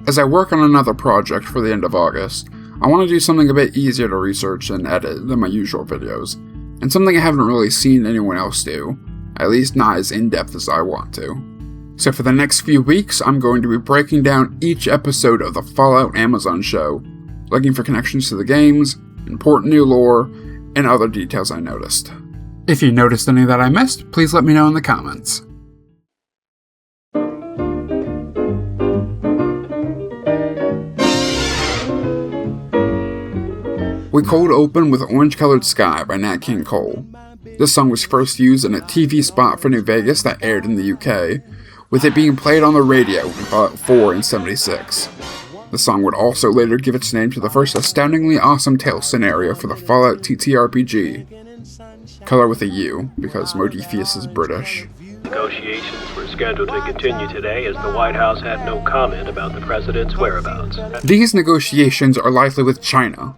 As I work on another project for the end of August, I want to do something a bit easier to research and edit than my usual videos, and something I haven't really seen anyone else do, at least not as in-depth as I want to. So for the next few weeks, I'm going to be breaking down each episode of the Fallout Amazon show, looking for connections to the games, important new lore, and other details I noticed. If you noticed any that I missed, please let me know in the comments. We cold open with Orange Colored Sky by Nat King Cole. This song was first used in a TV spot for New Vegas that aired in the UK, with it being played on the radio in Fallout 4 and 76. The song would also later give its name to the first Astoundingly Awesome Tales scenario for the Fallout TTRPG. Color with a U, because Modiphius is British. Negotiations were scheduled to continue today as the White House had no comment about the president's whereabouts. These negotiations are likely with China.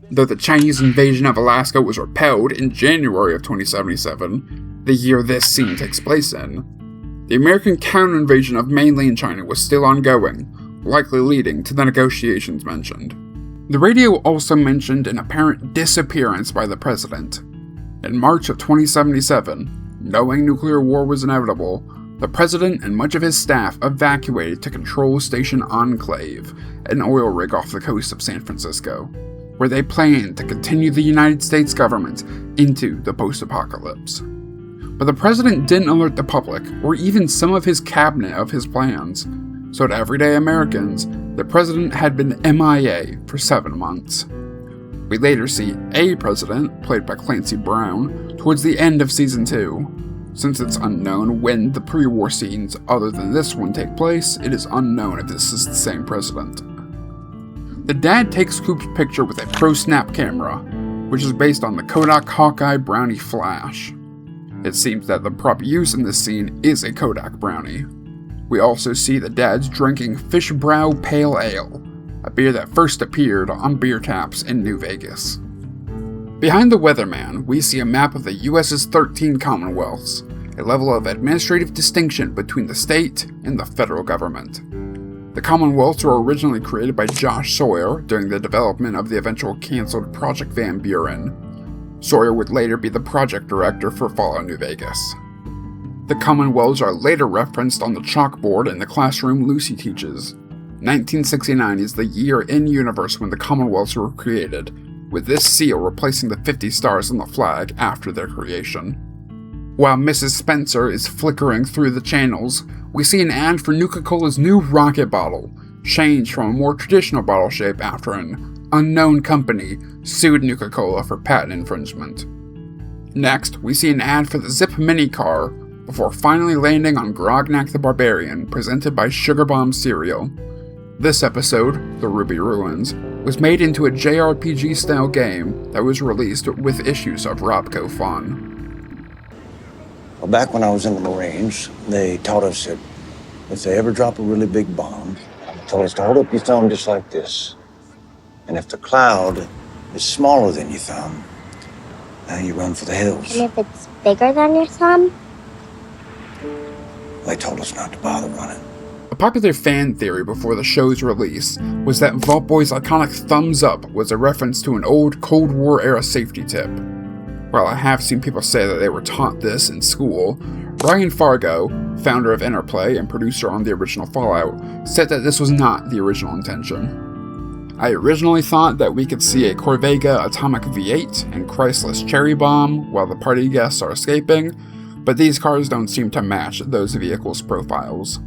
Though the Chinese invasion of Alaska was repelled in January of 2077, the year this scene takes place in, the American counter-invasion of mainland China was still ongoing, likely leading to the negotiations mentioned. The radio also mentioned an apparent disappearance by the president. In March of 2077, knowing nuclear war was inevitable, the president and much of his staff evacuated to Control Station Enclave, an oil rig off the coast of San Francisco, where they planned to continue the United States government into the post-apocalypse. But the president didn't alert the public, or even some of his cabinet, of his plans, so to everyday Americans, the president had been MIA for 7 months. We later see a president, played by Clancy Brown, towards the end of Season 2. Since it's unknown when the pre-war scenes other than this one take place, it is unknown if this is the same president. The dad takes Coop's picture with a pro-snap camera, which is based on the Kodak Hawkeye Brownie flash. It seems that the prop used in this scene is a Kodak Brownie. We also see the dads drinking Fish Brow Pale Ale, a beer that first appeared on beer taps in New Vegas. Behind the weatherman, we see a map of the US's 13 Commonwealths, a level of administrative distinction between the state and the federal government. The Commonwealths were originally created by Josh Sawyer during the development of the eventual cancelled Project Van Buren. Sawyer would later be the project director for Fallout New Vegas. The Commonwealths are later referenced on the chalkboard in the classroom Lucy teaches. 1969 is the year in universe when the Commonwealths were created, with this seal replacing the 50 stars on the flag after their creation. While Mrs. Spencer is flickering through the channels, we see an ad for Nuka-Cola's new rocket bottle, changed from a more traditional bottle shape after an unknown company sued Nuka-Cola for patent infringement. Next, we see an ad for the Zip Mini car, before finally landing on Grognak the Barbarian, presented by Sugar Bomb Cereal. This episode, The Ruby Ruins, was made into a JRPG-style game that was released with issues of Robco Fun. Well, back when I was in the Marines, they taught us that if they ever drop a really big bomb, they told us to hold up your thumb just like this. And if the cloud is smaller than your thumb, now you run for the hills. And if it's bigger than your thumb? They told us not to bother running. A popular fan theory before the show's release was that Vault Boy's iconic thumbs up was a reference to an old Cold War era safety tip. While I have seen people say that they were taught this in school, Brian Fargo, founder of Interplay and producer on the original Fallout, said that this was not the original intention. I originally thought that we could see a Corvega Atomic V8 and Chrysler's Cherry Bomb while the party guests are escaping, but these cars don't seem to match those vehicles' profiles.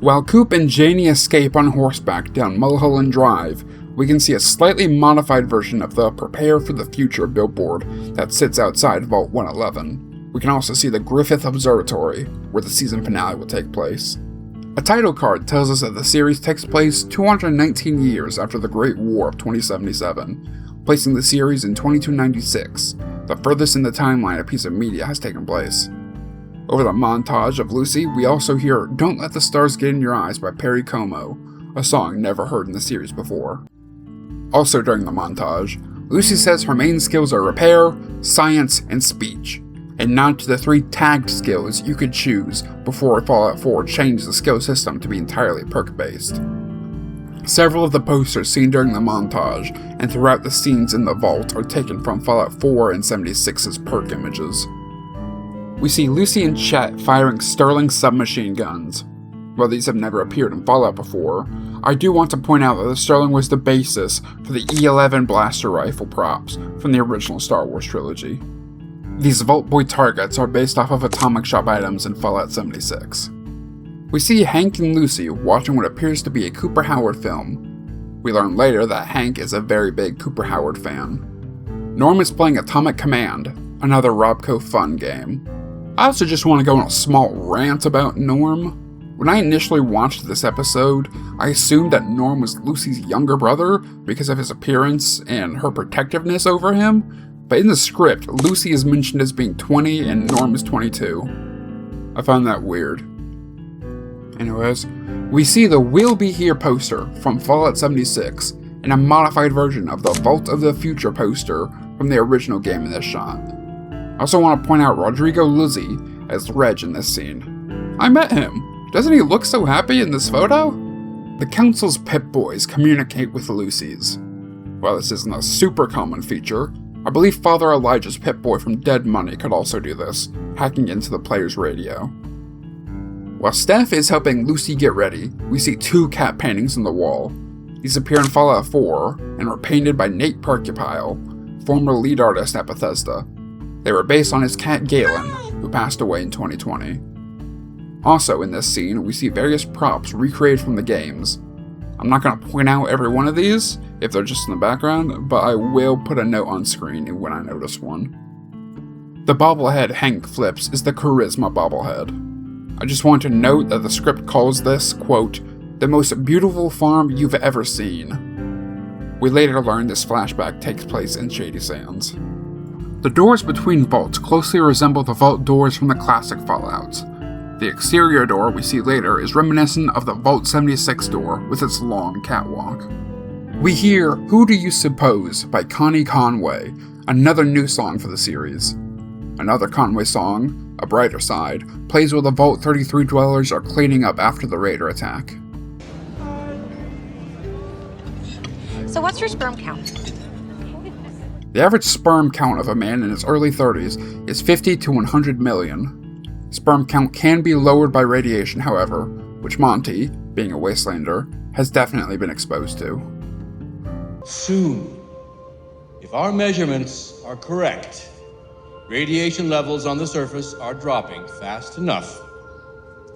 While Coop and Janie escape on horseback down Mulholland Drive, we can see a slightly modified version of the Prepare for the Future billboard that sits outside Vault 111. We can also see the Griffith Observatory, where the season finale will take place. A title card tells us that the series takes place 219 years after the Great War of 2077, placing the series in 2296, the furthest in the timeline a piece of media has taken place. Over the montage of Lucy, we also hear Don't Let the Stars Get in Your Eyes by Perry Como, a song never heard in the series before. Also during the montage, Lucy says her main skills are repair, science, and speech, a nod to the 3 tagged skills you could choose before Fallout 4 changed the skill system to be entirely perk-based. Several of the posters seen during the montage and throughout the scenes in the vault are taken from Fallout 4 and 76's perk images. We see Lucy and Chet firing Sterling submachine guns. While these have never appeared in Fallout before, I do want to point out that the Sterling was the basis for the E11 blaster rifle props from the original Star Wars trilogy. These Vault Boy targets are based off of atomic shop items in Fallout 76. We see Hank and Lucy watching what appears to be a Cooper Howard film. We learn later that Hank is a very big Cooper Howard fan. Norm is playing Atomic Command, another Robco fun game. I also just want to go on a small rant about Norm. When I initially watched this episode, I assumed that Norm was Lucy's younger brother because of his appearance and her protectiveness over him, but in the script, Lucy is mentioned as being 20 and Norm is 22. I found that weird. Anyways, we see the We'll Be Here poster from Fallout 76 and a modified version of the Vault of the Future poster from the original game in this shot. I also want to point out Rodrigo Lizzie as Reg in this scene. I met him. Doesn't he look so happy in this photo? The Council's Pip-Boys communicate with Lucy's. While this isn't a super common feature, I believe Father Elijah's Pip-Boy from Dead Money could also do this, hacking into the player's radio. While Steph is helping Lucy get ready, we see two cat paintings on the wall. These appear in Fallout 4 and were painted by Nate Percupile, former lead artist at Bethesda. They were based on his cat Galen, who passed away in 2020. Also in this scene, we see various props recreated from the games. I'm not going to point out every one of these, if they're just in the background, but I will put a note on screen when I notice one. The bobblehead Hank flips is the Charisma bobblehead. I just want to note that the script calls this, quote, the most beautiful farm you've ever seen. We later learn this flashback takes place in Shady Sands. The doors between vaults closely resemble the vault doors from the classic Fallouts. The exterior door we see later is reminiscent of the Vault 76 door with its long catwalk. We hear Who Do You Suppose by Connie Conway, another new song for the series. Another Conway song, A Brighter Side, plays while the Vault 33 dwellers are cleaning up after the Raider attack. So what's your sperm count? The average sperm count of a man in his early 30s is 50 to 100 million. Sperm count can be lowered by radiation, however, which Monty, being a wastelander, has definitely been exposed to. Soon, if our measurements are correct, radiation levels on the surface are dropping fast enough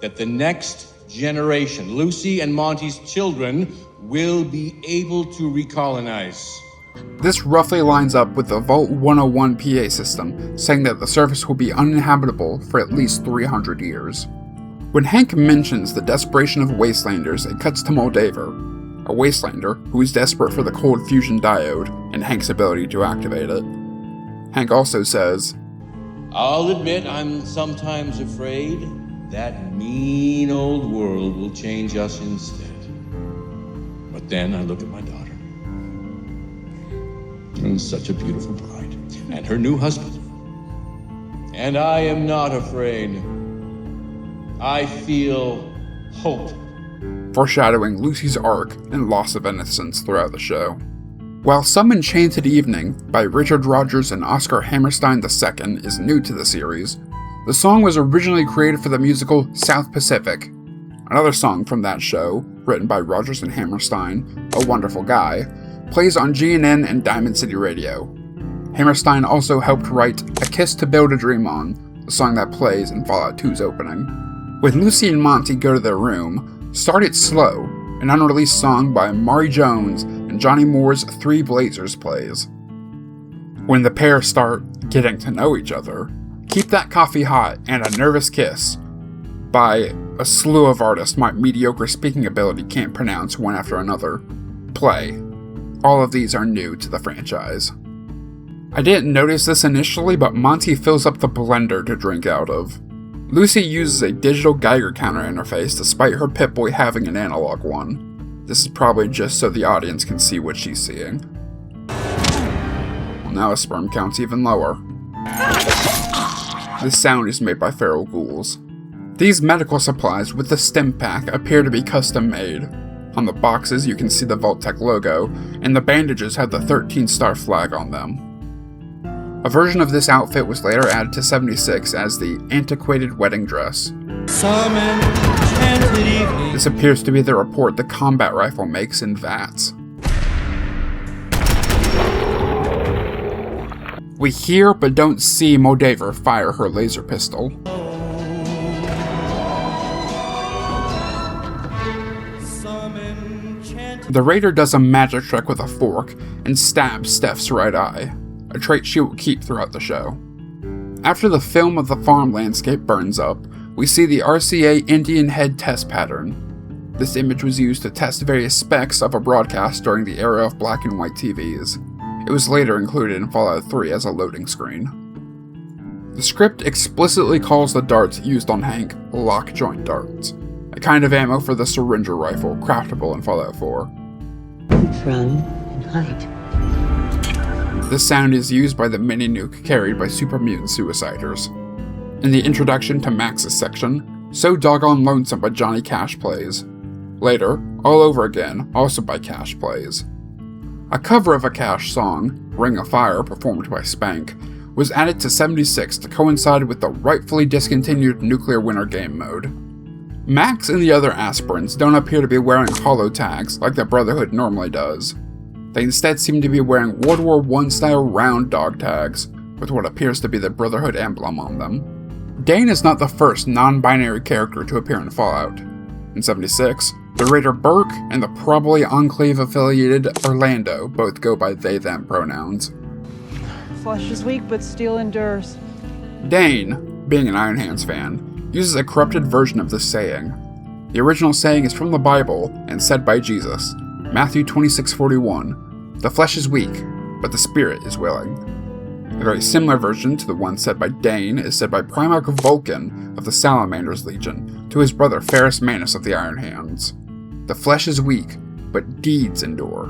that the next generation, Lucy and Monty's children, will be able to recolonize. This roughly lines up with the Vault 101 PA system, saying that the surface will be uninhabitable for at least 300 years. When Hank mentions the desperation of wastelanders, it cuts to Moldaver, a wastelander who is desperate for the cold fusion diode and Hank's ability to activate it. Hank also says, I'll admit I'm sometimes afraid that mean old world will change us instead. But then I look at my daughter. And such a beautiful bride. And her new husband. And I am not afraid. I feel hope. Foreshadowing Lucy's arc and loss of innocence throughout the show. While Some Enchanted Evening by Richard Rodgers and Oscar Hammerstein II is new to the series, the song was originally created for the musical South Pacific. Another song from that show, written by Rodgers and Hammerstein, A Wonderful Guy, plays on GNN and Diamond City Radio. Hammerstein also helped write A Kiss to Build a Dream On, the song that plays in Fallout 2's opening. When Lucy and Monty go to their room, Start It Slow, an unreleased song by Maury Jones and Johnny Moore's Three Blazers plays. When the pair start getting to know each other, Keep That Coffee Hot and A Nervous Kiss by a slew of artists my mediocre speaking ability can't pronounce one after another play. All of these are new to the franchise. I didn't notice this initially, but Monty fills up the blender to drink out of. Lucy uses a digital Geiger counter interface despite her Pip-Boy having an analog one. This is probably just so the audience can see what she's seeing. Well, now his sperm count's even lower. This sound is made by feral ghouls. These medical supplies with the stim pack appear to be custom made. On the boxes, you can see the Vault-Tec logo, and the bandages have the 13-star flag on them. A version of this outfit was later added to 76 as the antiquated wedding dress. This appears to be the report the combat rifle makes in VATS. We hear but don't see Moldaver fire her laser pistol. The Raider does a magic trick with a fork and stabs Steph's right eye, a trait she will keep throughout the show. After the film of the farm landscape burns up, we see the RCA Indian head test pattern. This image was used to test various specs of a broadcast during the era of black and white TVs. It was later included in Fallout 3 as a loading screen. The script explicitly calls the darts used on Hank lock joint darts, a kind of ammo for the syringer rifle craftable in Fallout 4. Run and hide. This sound is used by the mini-nuke carried by super mutant suiciders. In the introduction to Max's section, So Doggone Lonesome by Johnny Cash plays. Later, All Over Again, also by Cash plays. A cover of a Cash song, Ring of Fire, performed by Spank, was added to 76 to coincide with the rightfully discontinued Nuclear Winter game mode. Max and the other aspirants don't appear to be wearing holo tags like the Brotherhood normally does. They instead seem to be wearing World War I style round dog tags, with what appears to be the Brotherhood emblem on them. Dane is not the first non-binary character to appear in Fallout. In 76, the Raider Burke and the probably Enclave-affiliated Orlando both go by they-them pronouns. Flesh is weak, but steel endures. Dane, being an Iron Hands fan, uses a corrupted version of this saying. The original saying is from the Bible and said by Jesus, Matthew 26:41, "The flesh is weak, but the spirit is willing." A very similar version to the one said by Dane is said by Primarch Vulcan of the Salamander's Legion to his brother Ferrus Manus of the Iron Hands. The flesh is weak, but deeds endure.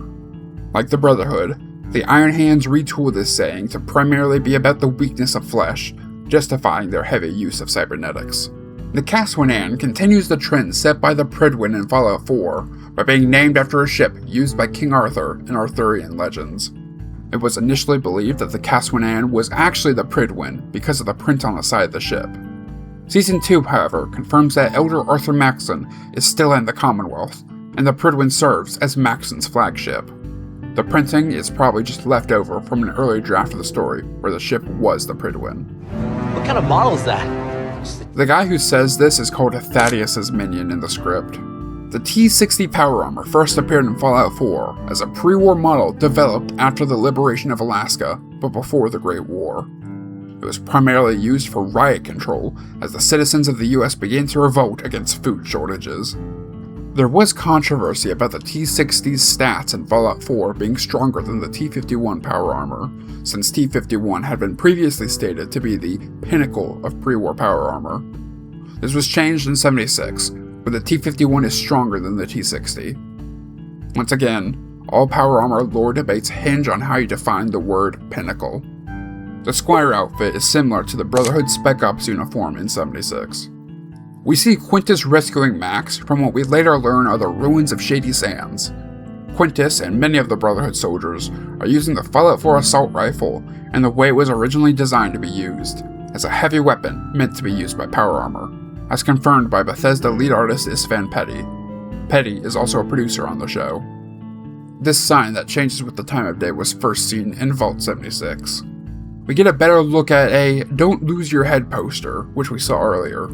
Like the Brotherhood, the Iron Hands retool this saying to primarily be about the weakness of flesh, justifying their heavy use of cybernetics. The S1E1 continues the trend set by the Prydwen in Fallout 4 by being named after a ship used by King Arthur in Arthurian legends. It was initially believed that the S1E1 was actually the Prydwen because of the print on the side of the ship. Season 2, however, confirms that Elder Arthur Maxon is still in the Commonwealth, and the Prydwen serves as Maxon's flagship. The printing is probably just left over from an early draft of the story where the ship was the Prydwen. What kind of model is that? The guy who says this is called Thaddeus's minion in the script. The T-60 power armor first appeared in Fallout 4 as a pre-war model developed after the liberation of Alaska, but before the Great War. It was primarily used for riot control as the citizens of the US began to revolt against food shortages. There was controversy about the T-60's stats in Fallout 4 being stronger than the T-51 power armor, since T-51 had been previously stated to be the pinnacle of pre-war power armor. This was changed in 76, where the T-51 is stronger than the T-60. Once again, all power armor lore debates hinge on how you define the word pinnacle. The Squire outfit is similar to the Brotherhood Spec Ops uniform in 76. We see Quintus rescuing Max from what we later learn are the ruins of Shady Sands. Quintus and many of the Brotherhood soldiers are using the Fallout 4 assault rifle in the way it was originally designed to be used, as a heavy weapon meant to be used by power armor, as confirmed by Bethesda lead artist Istvan Petty. Petty is also a producer on the show. This sign that changes with the time of day was first seen in Vault 76. We get a better look at a "Don't Lose Your Head" poster, which we saw earlier.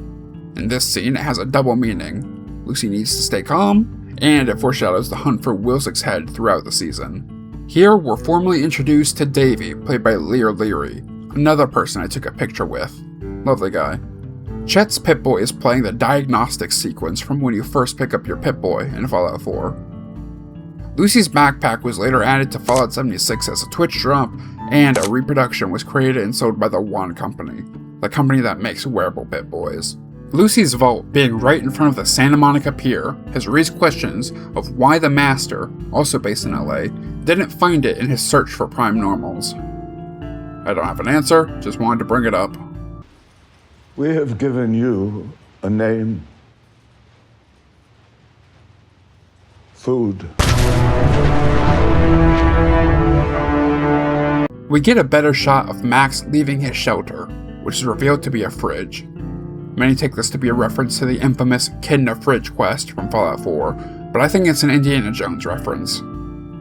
In this scene, it has a double meaning. Lucy needs to stay calm, and it foreshadows the hunt for Wilczek's head throughout the season. Here, we're formally introduced to Davey, played by Lear Leary, another person I took a picture with. Lovely guy. Chet's Pip-Boy is playing the diagnostics sequence from when you first pick up your Pip-Boy in Fallout 4. Lucy's backpack was later added to Fallout 76 as a Twitch drop, and a reproduction was created and sold by the One Company, the company that makes wearable Pip-Boys. Lucy's vault, being right in front of the Santa Monica Pier, has raised questions of why the Master, also based in LA, didn't find it in his search for prime normals. I don't have an answer, just wanted to bring it up. We have given you a name food. We get a better shot of Max leaving his shelter, which is revealed to be a fridge. Many take this to be a reference to the infamous Kid in a Fridge quest from Fallout 4, but I think it's an Indiana Jones reference.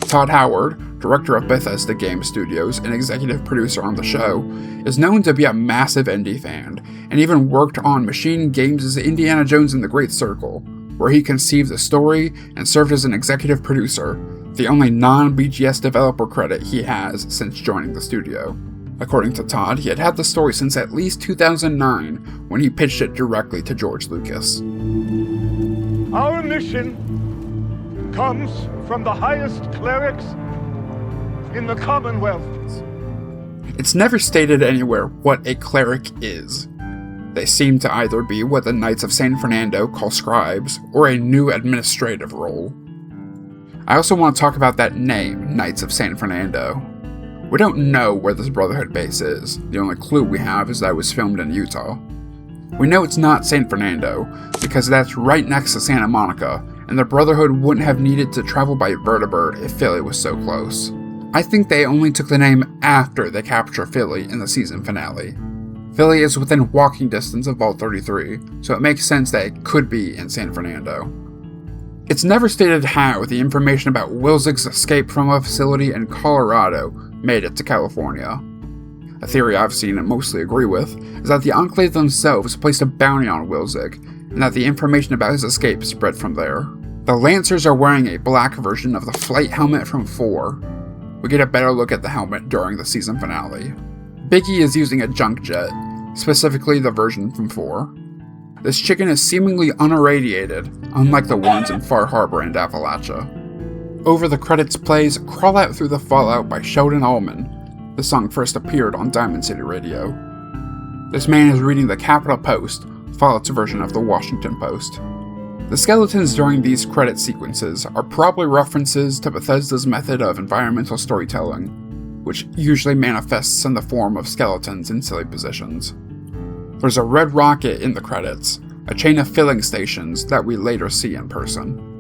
Todd Howard, director of Bethesda Game Studios and executive producer on the show, is known to be a massive indie fan, and even worked on Machine Games' Indiana Jones and the Great Circle, where he conceived the story and served as an executive producer, the only non-BGS developer credit he has since joining the studio. According to Todd, he had had the story since at least 2009, when he pitched it directly to George Lucas. Our mission comes from the highest clerics in the Commonwealth. It's never stated anywhere what a cleric is. They seem to either be what the Knights of San Fernando call scribes, or a new administrative role. I also want to talk about that name, Knights of San Fernando. We don't know where this Brotherhood base is. The only clue we have is that it was filmed in Utah. We know it's not San Fernando, because that's right next to Santa Monica, and the Brotherhood wouldn't have needed to travel by vertibird if Philly was so close. I think they only took the name after they capture Philly in the season finale. Philly is within walking distance of Vault 33, so it makes sense that it could be in San Fernando. It's never stated how the information about Wilzig's escape from a facility in Colorado made it to California. A theory I've seen and mostly agree with is that the Enclave themselves placed a bounty on Wilzig, and that the information about his escape spread from there. The Lancers are wearing a black version of the flight helmet from 4. We get a better look at the helmet during the season finale. Biggie is using a junk jet, specifically the version from 4. This chicken is seemingly unirradiated, unlike the ones in Far Harbor and Appalachia. Over the credits plays Crawl Out Through the Fallout by Sheldon Allman. The song first appeared on Diamond City Radio. This man is reading the Capitol Post, Fallout's version of the Washington Post. The skeletons during these credit sequences are probably references to Bethesda's method of environmental storytelling, which usually manifests in the form of skeletons in silly positions. There's a red rocket in the credits, a chain of filling stations that we later see in person.